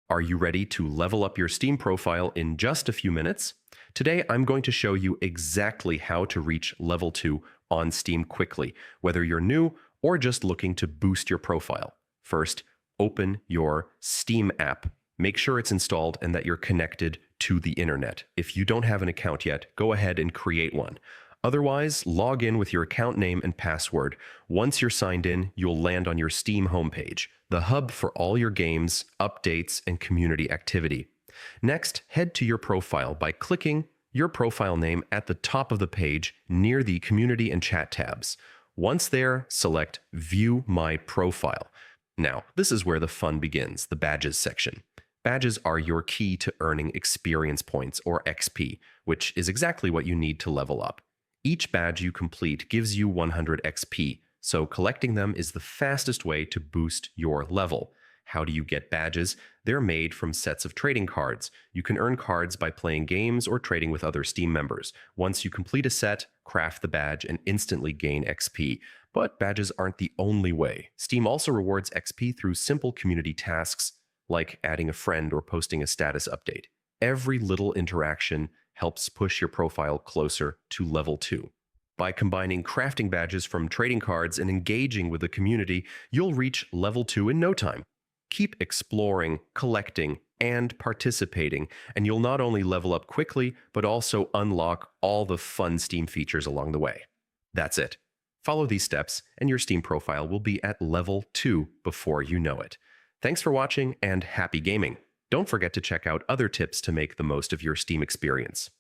Are you ready to level up your Steam profile in just a few minutes? Today, I'm going to show you exactly how to reach level 2 on Steam quickly, whether you're new or just looking to boost your profile. First, open your Steam app. Make sure it's installed and that you're connected to the internet. If you don't have an account yet, go ahead and create one. Otherwise, log in with your account name and password. Once you're signed in, you'll land on your Steam homepage, the hub for all your games, updates, and community activity. Next, head to your profile by clicking your profile name at the top of the page near the community and chat tabs. Once there, select View My Profile. Now, this is where the fun begins, the Badges section. Badges are your key to earning experience points, or XP, which is exactly what you need to level up. Each badge you complete gives you 100 XP, so collecting them is the fastest way to boost your level. How do you get badges? They're made from sets of trading cards. You can earn cards by playing games or trading with other Steam members. Once you complete a set, craft the badge and instantly gain XP. But badges aren't the only way. Steam also rewards XP through simple community tasks, like adding a friend or posting a status update. Every little interaction helps push your profile closer to level 2. By combining crafting badges from trading cards and engaging with the community, you'll reach level 2 in no time. Keep exploring, collecting, and participating, and you'll not only level up quickly, but also unlock all the fun Steam features along the way. That's it. Follow these steps, and your Steam profile will be at level 2 before you know it. Thanks for watching, and happy gaming! Don't forget to check out other tips to make the most of your Steam experience.